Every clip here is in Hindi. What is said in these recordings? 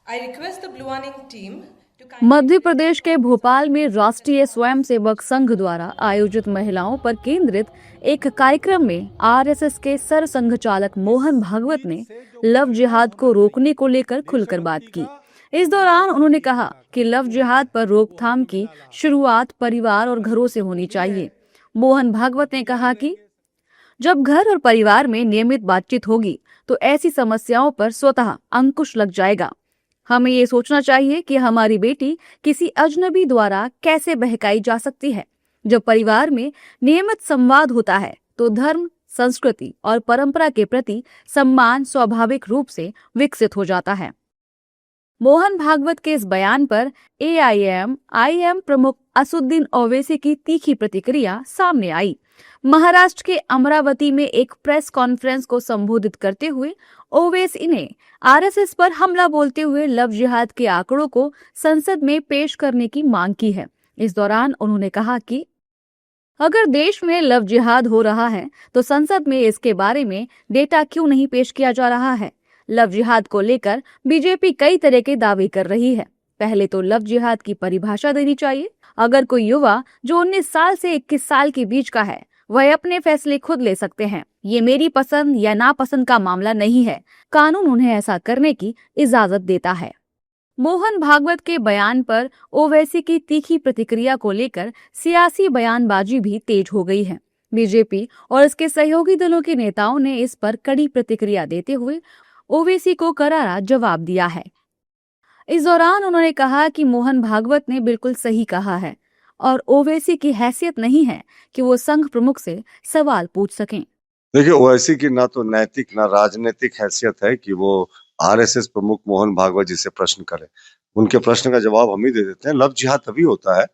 I request the Blue Awning team to Madhya Pradesh के भोपाल में राष्ट्रीय स्वयंसेवक संघ द्वारा आयोजित महिलाओं पर केंद्रित एक कार्यक्रम में आरएसएस के सर संघ चालक मोहन भागवत ने लव जिहाद को रोकने को लेकर खुलकर बात की। इस दौरान उन्होंने कहा कि लव जिहाद पर रोकथाम की शुरुआत परिवार और घरों से होनी चाहिए। मोहन भागवत ने कहा कि जब घर और परिवार में नियमित बातचीत होगी तो ऐसी समस्याओं पर स्वतः अंकुश लग जाएगा। हमें ये सोचना चाहिए कि हमारी बेटी किसी अजनबी द्वारा कैसे बहकाई जा सकती है। जब परिवार में नियमित संवाद होता है तो धर्म, संस्कृति और परंपरा के प्रति सम्मान स्वाभाविक रूप से विकसित हो जाता है। मोहन भागवत के इस बयान पर एआईएम प्रमुख असुद्दीन ओवैसी की तीखी प्रतिक्रिया सामने आई। महाराष्ट्र के अमरावती में एक प्रेस कॉन्फ्रेंस को संबोधित करते हुए ओवैसी ने आरएसएस पर हमला बोलते हुए लव जिहाद के आंकड़ों को संसद में पेश करने की मांग की है। इस दौरान उन्होंने कहा कि अगर देश में लव जिहाद हो रहा है तो संसद में इसके बारे में डेटा क्यों नहीं पेश किया जा रहा है। लव जिहाद को लेकर बीजेपी कई तरह के दावे कर रही है। पहले तो लव जिहाद की परिभाषा देनी चाहिए। अगर कोई युवा जो 19 साल से 21 साल के बीच का है वह अपने फैसले खुद ले सकते हैं। ये मेरी पसंद या नापसंद का मामला नहीं है। कानून उन्हें ऐसा करने की इजाजत देता है। मोहन भागवत के बयान पर ओवैसी की तीखी प्रतिक्रिया को लेकर सियासी बयानबाजी भी तेज हो गई है। बीजेपी और इसके सहयोगी दलों के नेताओं ने इस पर कड़ी प्रतिक्रिया देते हुए ओवैसी को करारा जवाब दिया है। इस दौरान उन्होंने कहा कि मोहन भागवत ने बिल्कुल सही कहा है और ओवैसी की हैसियत नहीं है कि वो संघ प्रमुख से सवाल पूछ सकें। देखिए, ओवैसी की ना तो नैतिक ना राजनीतिक हैसियत है कि वो आरएसएस प्रमुख मोहन भागवत जी से प्रश्न करें। उनके प्रश्न का जवाब हम ही दे देते हैं। लव जिहाद तभी होता है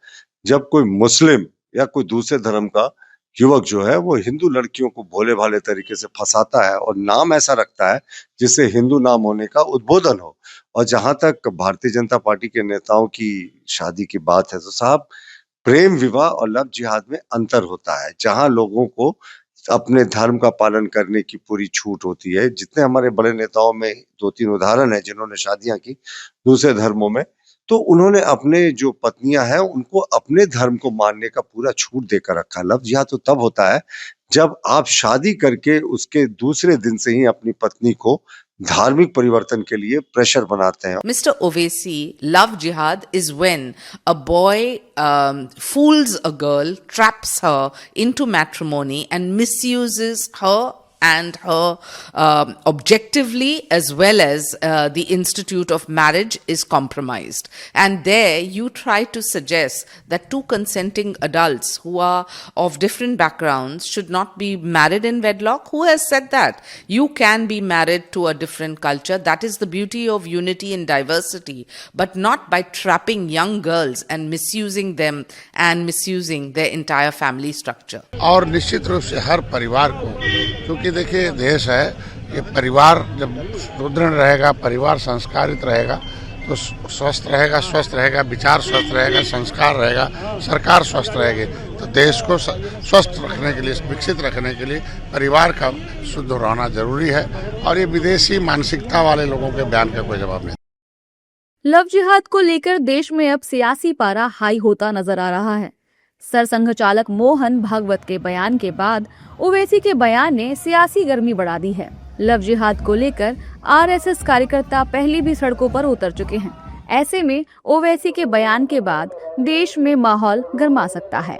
जब कोई मुस्लिम या कोई दूसरे धर्म का युवक जो है वो हिंदू लड़कियों को भोले भाले तरीके से फंसाता है और नाम ऐसा रखता है जिससे हिंदू नाम होने का उद्बोधन हो। और जहां तक भारतीय जनता पार्टी के नेताओं की शादी की बात है तो साहब, प्रेम विवाह और लव जिहाद में अंतर होता है। जहां लोगों को अपने धर्म का पालन करने की पूरी छूट होती है। जितने हमारे बड़े नेताओं में 2-3 उदाहरण है जिन्होंने शादियां की दूसरे धर्मों में, तो उन्होंने अपने जो पत्नियां हैं उनको अपने धर्म को मानने का पूरा छूट देकर रखा। लव जिहाद तो तब होता है जब आप शादी करके उसके दूसरे दिन से ही अपनी पत्नी को धार्मिक परिवर्तन के लिए प्रेशर बनाते हैं। Mr. Owaisi, love jihad is when a boy fools a girl, traps her into matrimony and misuses her and her objectively, as well as the institute of marriage is compromised. And there you try to suggest that two consenting adults who are of different backgrounds should not be married in wedlock. Who has said that? You can be married to a different culture. That is the beauty of unity and diversity, but not by trapping young girls and misusing them and misusing their entire family structure. और निश्चित रूप से हर परिवार को, क्योंकि देखिए देश है, ये परिवार जब सुदृढ़ रहेगा, परिवार संस्कारित रहेगा तो स्वस्थ रहेगा, विचार स्वस्थ रहेगा, संस्कार रहेगा, सरकार स्वस्थ रहेगी। तो देश को स्वस्थ रखने के लिए, विकसित रखने के लिए परिवार का शुद्ध रहना जरूरी है। और ये विदेशी मानसिकता वाले लोगों के बयान का कोई जवाब नहीं। लव जिहाद को लेकर देश में अब सियासी पारा हाई होता नजर आ रहा है। सरसंघ चालक मोहन भागवत के बयान के बाद ओवैसी के बयान ने सियासी गर्मी बढ़ा दी है। लव जिहाद को लेकर आरएसएस कार्यकर्ता पहले भी सड़कों पर उतर चुके हैं। ऐसे में ओवैसी के बयान के बाद देश में माहौल गर्मा सकता है।